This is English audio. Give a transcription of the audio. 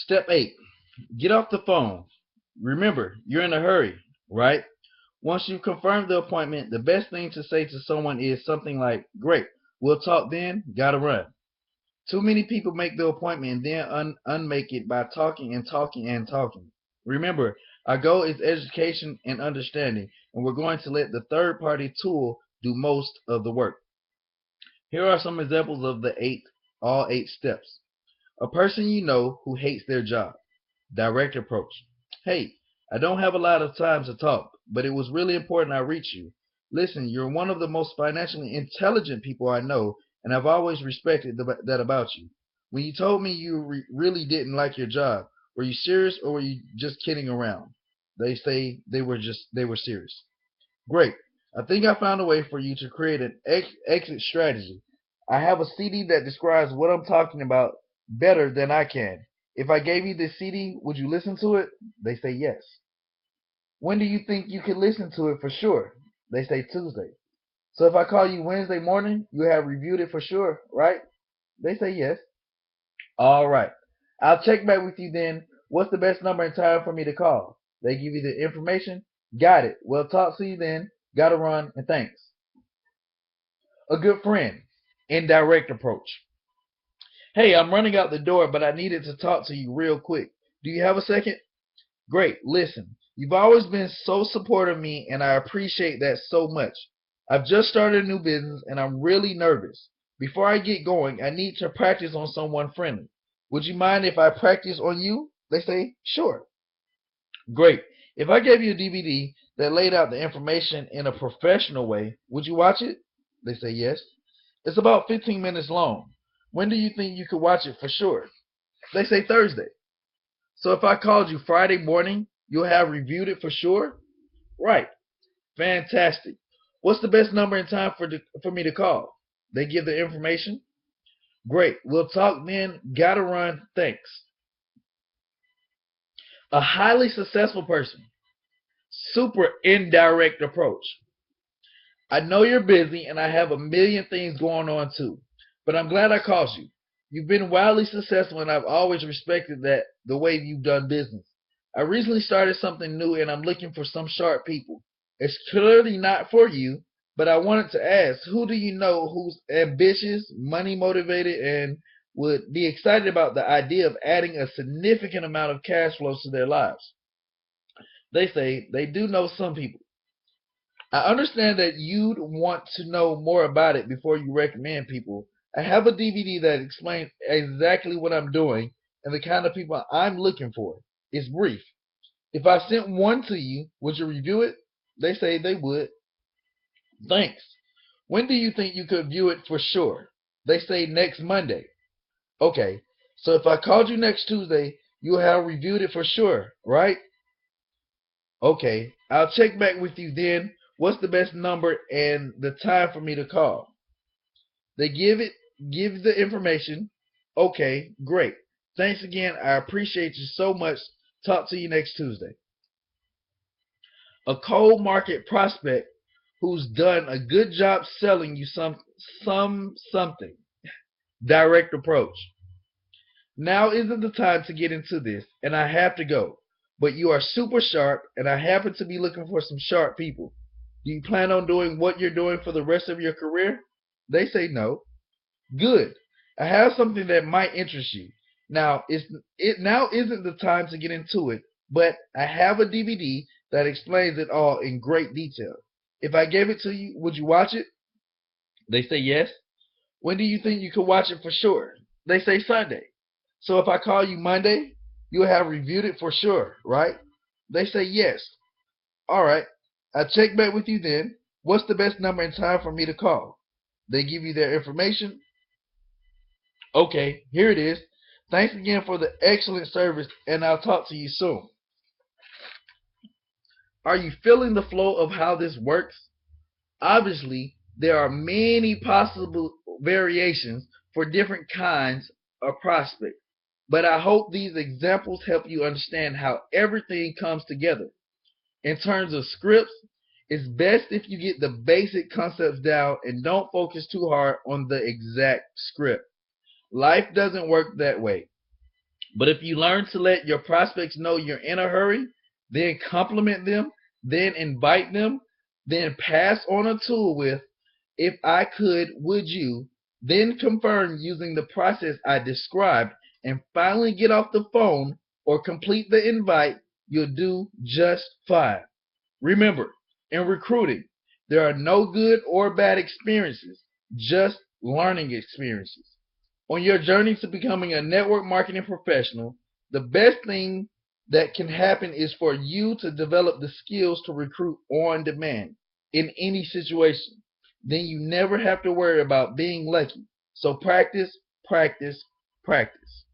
Step 8. Get off the phone. Remember, you're in a hurry, right? Once you've confirmed the appointment, the best thing to say to someone is something like, "Great, we'll talk then, gotta run." Too many people make the appointment and then unmake it by talking and talking and talking. Remember, our goal is education and understanding, and we're going to let the third party tool do most of the work. Here are some examples of all eight steps. A person you know who hates their job. Direct approach. "Hey, I don't have a lot of time to talk, but it was really important I reach you. Listen, you're one of the most financially intelligent people I know, and I've always respected that about you. When you told me you really didn't like your job, were you serious or were you just kidding around?" They say they were serious. "Great. I think I found a way for you to create an exit strategy. I have a CD that describes what I'm talking about better than I can. If I gave you this CD, would you listen to it?" They say yes. "When do you think you could listen to it for sure?" They say Tuesday. "So if I call you Wednesday morning, you have reviewed it for sure, right?" They say yes. "All right. I'll check back with you then. What's the best number and time for me to call?" They give you the information. "Got it. Well, talk to you then. Gotta run, and thanks." A good friend. Indirect approach. "Hey, I'm running out the door, but I needed to talk to you real quick. Do you have a second?" "Great. Listen, you've always been so supportive of me, and I appreciate that so much. I've just started a new business, and I'm really nervous. Before I get going, I need to practice on someone friendly. Would you mind if I practice on you?" They say, "Sure." "Great. If I gave you a DVD that laid out the information in a professional way, would you watch it?" They say, "Yes." "It's about 15 minutes long. When do you think you could watch it for sure?" They say, "Thursday." "So if I called you Friday morning, you'll have reviewed it for sure?" "Right." "Fantastic. What's the best number and time for me to call?" They give the information. "Great. We'll talk then. Gotta run. Thanks." A highly successful person. Super indirect approach. "I know you're busy and I have a million things going on too, but I'm glad I called you. You've been wildly successful and I've always respected that the way you've done business. I recently started something new and I'm looking for some sharp people. It's clearly not for you, but I wanted to ask, who do you know who's ambitious, money motivated, and would be excited about the idea of adding a significant amount of cash flows to their lives?" They say they do know some people. "I understand that you'd want to know more about it before you recommend people. I have a DVD that explains exactly what I'm doing and the kind of people I'm looking for. It's brief. If I sent one to you, would you review it?" They say they would. "Thanks. When do you think you could view it for sure?" They say next Monday. "Okay. So if I called you next Tuesday, you'll have reviewed it for sure, right?" "Okay. I'll check back with you then. What's the best number and the time for me to call?" They give the information. "Okay, great. Thanks again. I appreciate you so much. Talk to you next Tuesday." A cold market prospect who's done a good job selling you something. Direct approach. "Now isn't the time to get into this, and I have to go. But you are super sharp, and I happen to be looking for some sharp people. Do you plan on doing what you're doing for the rest of your career?" They say no. "Good. I have something that might interest you. Now isn't the time to get into it, but I have a DVD that explains it all in great detail. If I gave it to you, would you watch it?" They say yes. "When do you think you could watch it for sure?" They say Sunday. "So if I call you Monday, you'll have reviewed it for sure, right?" They say yes. "All right. I'll check back with you then. What's the best number and time for me to call?" They give you their information. "Okay, here it is. Thanks again for the excellent service, and I'll talk to you soon." Are you feeling the flow of how this works? Obviously, there are many possible variations for different kinds of prospects, but I hope these examples help you understand how everything comes together. In terms of scripts, it's best if you get the basic concepts down and don't focus too hard on the exact script. Life doesn't work that way. But if you learn to let your prospects know you're in a hurry, then compliment them, then invite them, then pass on a tool with, "If I could, would you?" Then confirm using the process I described, and finally get off the phone or complete the invite, you'll do just fine. Remember, in recruiting, there are no good or bad experiences, just learning experiences. On your journey to becoming a network marketing professional, the best thing that can happen is for you to develop the skills to recruit on demand in any situation. Then you never have to worry about being lucky. So practice, practice, practice.